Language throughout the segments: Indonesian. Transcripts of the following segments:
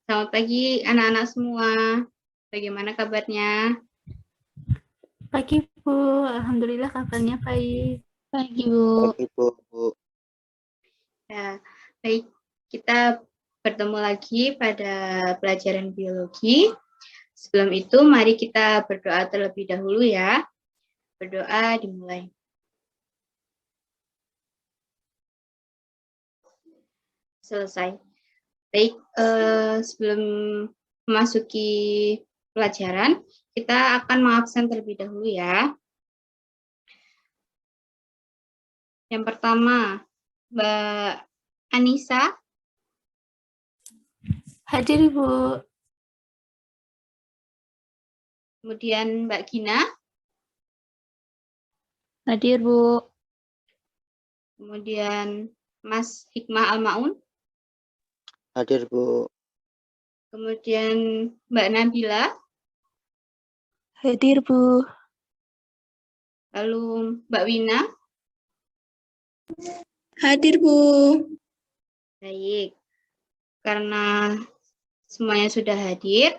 Selamat pagi anak-anak semua. Bagaimana kabarnya? Pagi Bu, Alhamdulillah kabarnya baik. Pagi Bu. Pagi Bu. Ya, baik, kita bertemu lagi pada pelajaran biologi. Sebelum itu, mari kita berdoa terlebih dahulu ya. Berdoa dimulai. Selesai. Baik, sebelum memasuki pelajaran, kita akan mengabsen terlebih dahulu ya. Yang pertama, Mbak Anissa. Hadir Bu. Kemudian Mbak Gina. Hadir Bu. Kemudian Mas Hikmah Almaun. Hadir Bu. Kemudian Mbak Nabila. Hadir Bu. Lalu Mbak Wina. Hadir Bu. Baik, karena semuanya sudah hadir,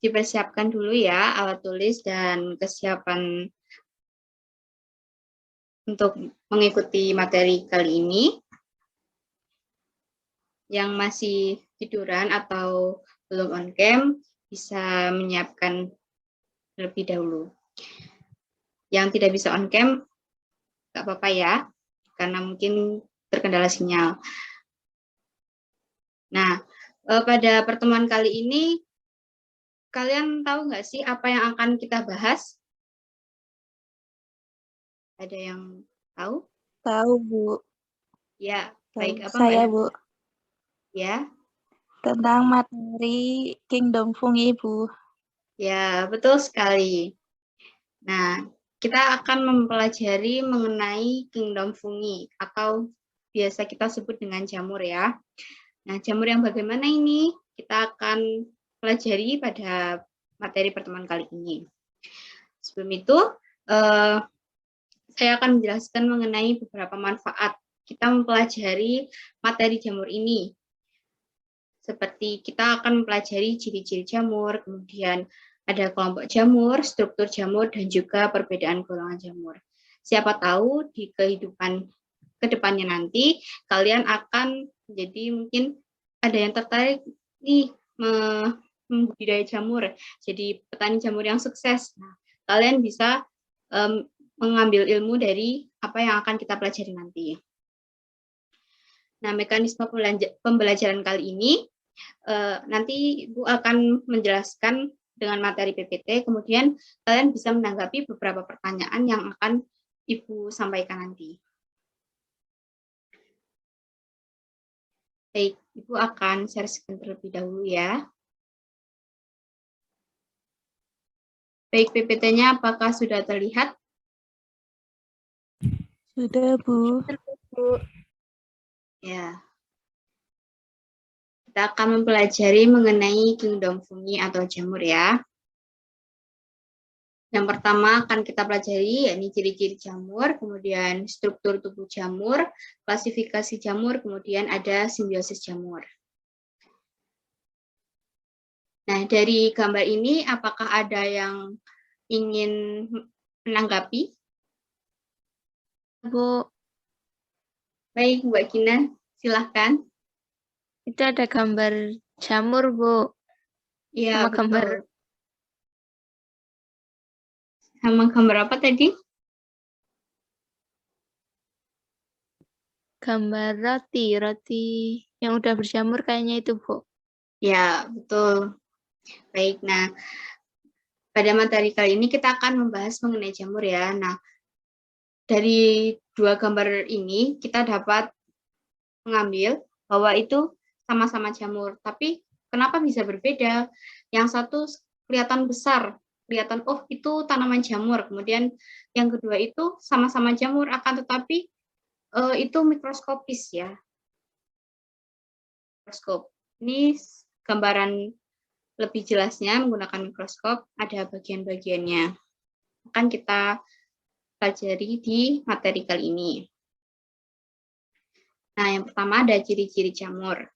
dipersiapkan dulu ya alat tulis dan kesiapan untuk mengikuti materi kali ini. Yang masih tiduran atau belum on cam bisa menyiapkan terlebih dahulu. Yang tidak bisa on cam, nggak apa-apa ya, karena mungkin terkendala sinyal. Nah, pada pertemuan kali ini, kalian tahu nggak sih apa yang akan kita bahas? Ada yang tahu? Tahu Bu. Ya, baik. Apa Saya Mbak? Bu. Ya. Tentang materi Kingdom Fungi Bu. Ya, betul sekali. Nah, kita akan mempelajari mengenai Kingdom Fungi atau biasa kita sebut dengan jamur ya. Nah, jamur yang bagaimana ini? Kita akan pelajari pada materi pertemuan kali ini. Sebelum itu, saya akan menjelaskan mengenai beberapa manfaat kita mempelajari materi jamur ini. Seperti kita akan mempelajari ciri-ciri jamur, kemudian ada kelompok jamur, struktur jamur, dan juga perbedaan golongan jamur. Siapa tahu di kehidupan kedepannya nanti, kalian akan jadi mungkin ada yang tertarik nih membudidaya jamur, jadi petani jamur yang sukses. Nah, kalian bisa mengambil ilmu dari apa yang akan kita pelajari nanti. Nah, mekanisme pembelajaran kali ini nanti Ibu akan menjelaskan dengan materi PPT, kemudian kalian bisa menanggapi beberapa pertanyaan yang akan Ibu sampaikan nanti. Baik, Ibu akan share screen terlebih dahulu ya. Baik, PPT-nya apakah sudah terlihat? Sudah Bu. Ya. Kita akan mempelajari mengenai Kingdom Fungi atau jamur ya. Yang pertama akan kita pelajari yakni ciri-ciri jamur, kemudian struktur tubuh jamur, klasifikasi jamur, kemudian ada simbiosis jamur. Nah, dari gambar ini apakah ada yang ingin menanggapi? Bu. Baik, Mbak Gina, silahkan. Itu ada gambar jamur Bu. Ya, Sama betul. Sama gambar apa tadi? Gambar roti yang udah berjamur kayaknya itu Bu. Ya, betul. Baik, nah pada materi kali ini kita akan membahas mengenai jamur ya. Nah, dari dua gambar ini kita dapat mengambil bahwa itu sama-sama jamur. Tapi kenapa bisa berbeda? Yang satu kelihatan besar, kelihatan oh itu tanaman jamur. Kemudian yang kedua itu sama-sama jamur, akan tetapi itu mikroskopis ya. Mikroskop. Ini gambaran lebih jelasnya menggunakan mikroskop, ada bagian-bagiannya. Akan kita pelajari di materi kali ini. Nah, yang pertama ada ciri-ciri jamur.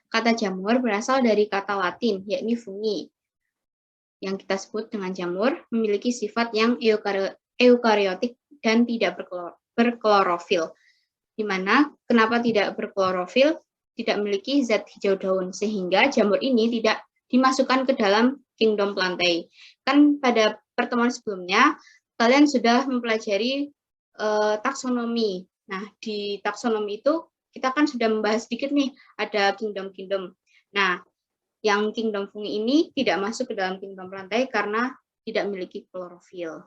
Kata jamur berasal dari kata Latin, yakni fungi. Yang kita sebut dengan jamur memiliki sifat yang eukariotik dan tidak berklorofil. Di mana kenapa tidak berklorofil? Tidak memiliki zat hijau daun, sehingga jamur ini tidak dimasukkan ke dalam kingdom Plantae. Kan pada pertemuan sebelumnya, kalian sudah mempelajari taksonomi. Nah, di taksonomi itu kita kan sudah membahas sedikit nih, ada kingdom-kingdom. Nah, yang kingdom fungi ini tidak masuk ke dalam kingdom Plantae karena tidak memiliki klorofil.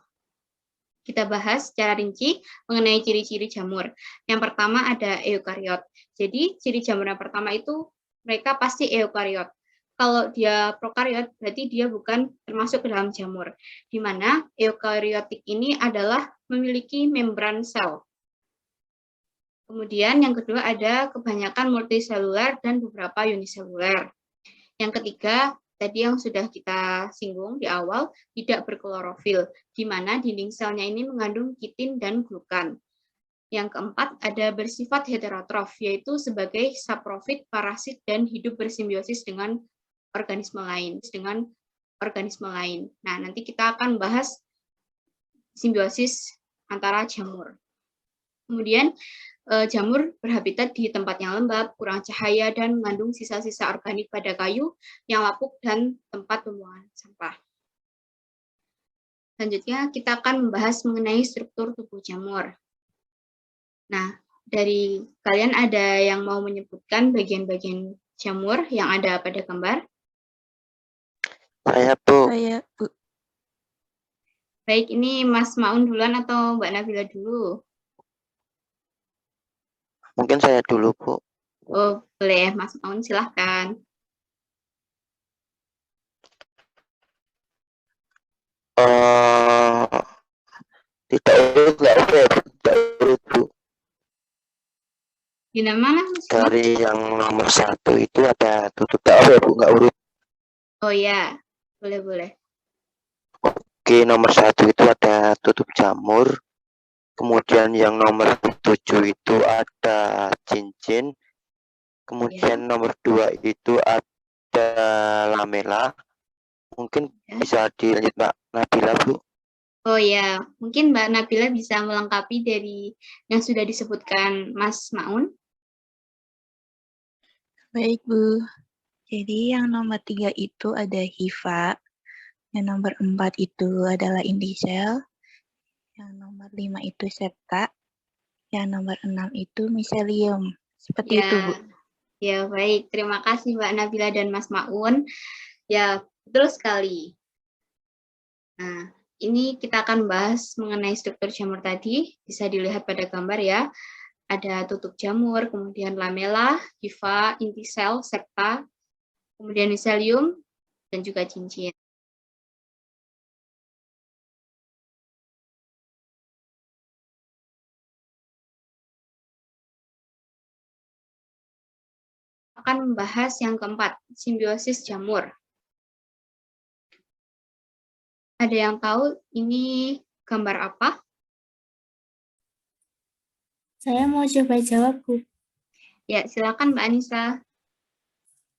Kita bahas secara rinci mengenai ciri-ciri jamur. Yang pertama ada eukariot. Jadi ciri jamur yang pertama itu mereka pasti eukariot. Kalau dia prokariot berarti dia bukan termasuk ke dalam jamur. Di mana eukariotik ini adalah memiliki membran sel. Kemudian yang kedua ada kebanyakan multiseluler dan beberapa uniseluler. Yang ketiga, tadi yang sudah kita singgung di awal, tidak berklorofil, di mana dinding selnya ini mengandung kitin dan glukan. Yang keempat, ada bersifat heterotrof, yaitu sebagai saprofit, parasit, dan hidup bersimbiosis dengan organisme lain. Nah, nanti kita akan bahas simbiosis antara jamur. Kemudian, jamur berhabitat di tempat yang lembab, kurang cahaya, dan mengandung sisa-sisa organik pada kayu yang lapuk dan tempat pembuangan sampah. Selanjutnya, kita akan membahas mengenai struktur tubuh jamur. Nah, dari kalian ada yang mau menyebutkan bagian-bagian jamur yang ada pada gambar? Saya, Bu. Saya, Bu. Baik, ini Mas Maun duluan atau Mbak Nabila dulu? Mungkin saya dulu, Bu. Oh, boleh. Mas Maun, silahkan. Tidak urut, tidak urut, Bu. Di mana, Mas Maun? Dari yang nomor 1 itu ada tutup tak Bu, nggak urut. Oh ya, boleh. Oke, nomor 1 itu ada tutup jamur. Kemudian yang nomor 7 itu ada cincin. Kemudian nomor 2 itu ada lamela. Mungkin bisa dilanjut Mbak Nabila, Bu. Oh ya, mungkin Mbak Nabila bisa melengkapi dari yang sudah disebutkan Mas Maun. Baik, Bu. Jadi yang nomor 3 itu ada hifa. Yang nomor 4 itu adalah indicel. Yang nomor 5 itu septa. Yang nomor 6 itu miselium. Seperti itu, Bu. Ya, baik. Terima kasih Mbak Nabila dan Mas Maun. Ya, betul sekali. Nah, ini kita akan bahas mengenai struktur jamur tadi. Bisa dilihat pada gambar ya. Ada tutup jamur, kemudian lamela, hifa, intisel, septa, kemudian miselium, dan juga cincin. Akan membahas yang keempat, simbiosis jamur. Ada yang tahu ini gambar apa? Saya mau coba jawab, Bu. Ya, silakan Mbak Anissa.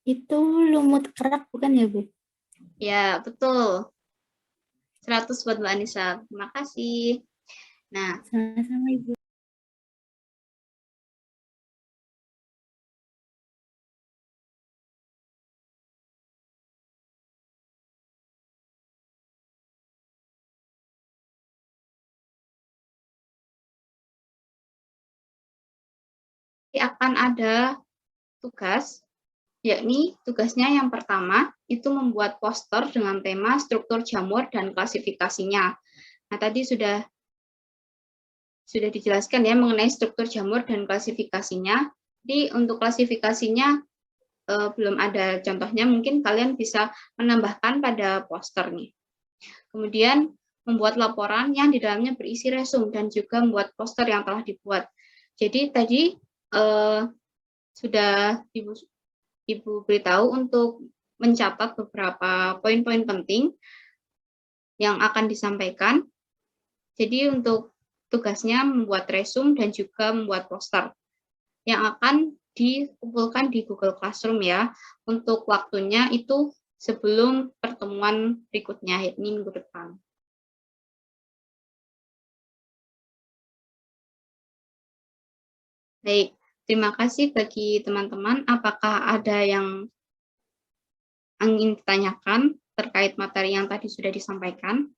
Itu lumut kerak bukan ya, Bu? Ya, betul. 100 buat Mbak Anissa. Terima kasih. Nah, Sama-sama, Ibu. akan ada tugas, yakni tugasnya yang pertama itu membuat poster dengan tema struktur jamur dan klasifikasinya. Nah, tadi sudah dijelaskan ya mengenai struktur jamur dan klasifikasinya. Jadi untuk klasifikasinya belum ada contohnya, mungkin kalian bisa menambahkan pada posternya. Kemudian membuat laporan yang di dalamnya berisi resum dan juga membuat poster yang telah dibuat. Jadi tadi sudah Ibu beritahu untuk mencatat beberapa poin-poin penting yang akan disampaikan. Jadi untuk tugasnya membuat resum dan juga membuat poster yang akan dikumpulkan di Google Classroom ya. Untuk waktunya itu sebelum pertemuan berikutnya, yakni minggu depan. Baik, terima kasih bagi teman-teman. Apakah ada yang ingin ditanyakan terkait materi yang tadi sudah disampaikan?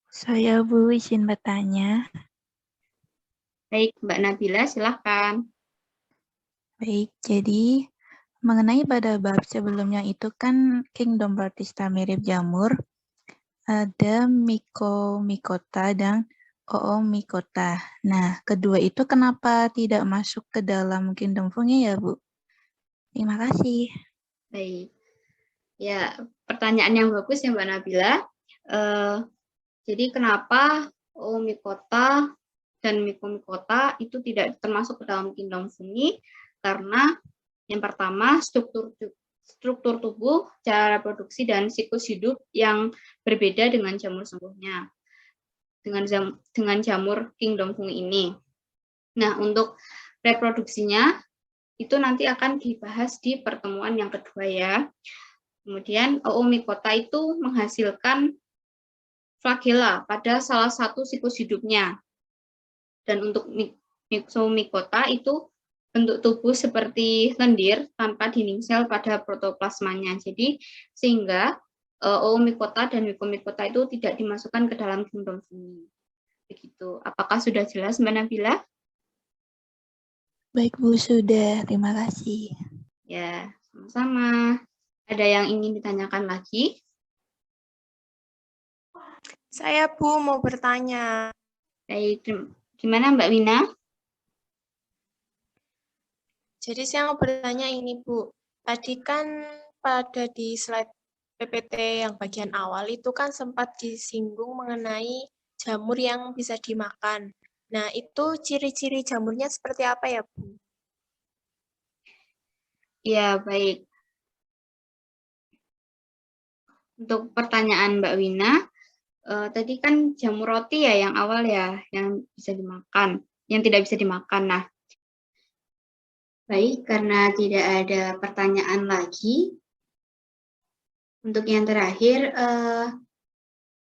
Saya Bu izin bertanya. Baik, Mbak Nabila, silahkan. Baik, jadi mengenai pada bab sebelumnya itu kan Kingdom Bautista mirip jamur, ada Mycomycota dan Oomycota. Nah, kedua itu kenapa tidak masuk ke dalam Kingdom Fungi ya, Bu? Terima kasih. Baik. Ya, pertanyaan yang bagus ya Mbak Nabila. Jadi kenapa Oomycota dan Mycomycota itu tidak termasuk ke dalam Kingdom Fungi? Karena yang pertama struktur tubuh, cara reproduksi dan siklus hidup yang berbeda dengan jamur sungguhnya. Dengan jamur Kingdom Fungi ini. Nah, untuk reproduksinya itu nanti akan dibahas di pertemuan yang kedua ya. Kemudian Oomycota itu menghasilkan flagella pada salah satu siklus hidupnya. Dan untuk Mycomycota itu bentuk tubuh seperti lendir tanpa dinding sel pada protoplasmanya. Jadi sehingga Oomycota dan Mycomycota itu tidak dimasukkan ke dalam Kingdom Fungi. Begitu. Apakah sudah jelas Mbak Nabila? Baik Bu, sudah. Terima kasih. Ya, sama-sama. Ada yang ingin ditanyakan lagi? Saya Bu mau bertanya. Baik, gimana Mbak Wina? Jadi saya mau bertanya ini Bu. Tadi kan pada di slide PPT yang bagian awal itu kan sempat disinggung mengenai jamur yang bisa dimakan. Nah, itu ciri-ciri jamurnya seperti apa ya, Bu? Ya, baik. Untuk pertanyaan Mbak Wina, tadi kan jamur roti ya yang awal ya, yang bisa dimakan, yang tidak bisa dimakan. Nah, baik, karena tidak ada pertanyaan lagi, untuk yang terakhir,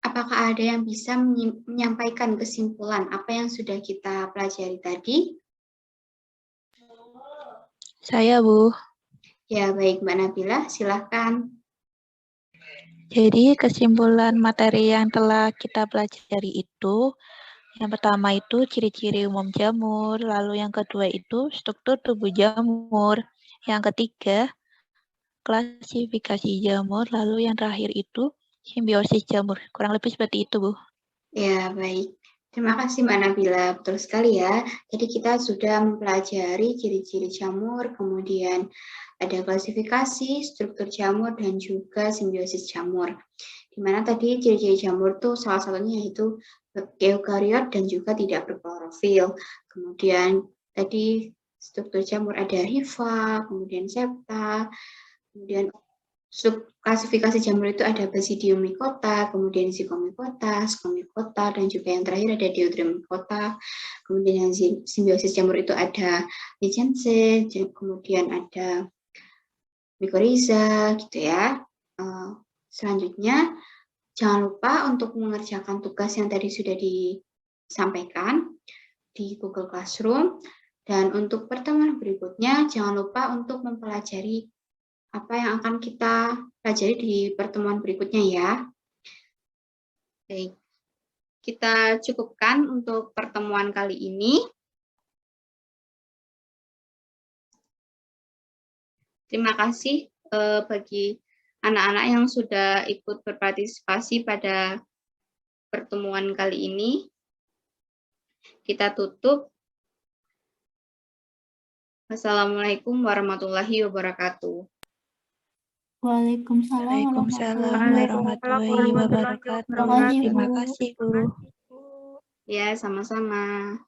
apakah ada yang bisa menyampaikan kesimpulan apa yang sudah kita pelajari tadi? Saya Bu. Ya, baik Mbak Nabila, silahkan. Jadi kesimpulan materi yang telah kita pelajari itu, yang pertama itu ciri-ciri umum jamur, lalu yang kedua itu struktur tubuh jamur, yang ketiga klasifikasi jamur, lalu yang terakhir itu simbiosis jamur. Kurang lebih seperti itu, Bu. Ya, baik. Terima kasih Mbak Nabila, betul sekali ya. Jadi kita sudah mempelajari ciri-ciri jamur, kemudian ada klasifikasi, struktur jamur, dan juga simbiosis jamur. Di mana tadi ciri-ciri jamur itu salah satunya yaitu eukariot dan juga tidak berklorofil. Kemudian tadi struktur jamur ada hifa, kemudian septa, kemudian klasifikasi jamur itu ada Basidium mycota, kemudian Zygomycota, Skomycota, dan juga yang terakhir ada Diodrammycota. Kemudian yang simbiosis jamur itu ada Lichens, kemudian ada Mycorrhiza, gitu ya. Selanjutnya, jangan lupa untuk mengerjakan tugas yang tadi sudah disampaikan di Google Classroom. Dan untuk pertemuan berikutnya, jangan lupa untuk mempelajari apa yang akan kita pelajari di pertemuan berikutnya ya. Baik, kita cukupkan untuk pertemuan kali ini. Terima kasih bagi anak-anak yang sudah ikut berpartisipasi pada pertemuan kali ini. Kita tutup. Wassalamualaikum warahmatullahi wabarakatuh. Waalaikumsalam warahmatullahi wabarakatuh. Terima kasih, Bu. Ya, sama-sama.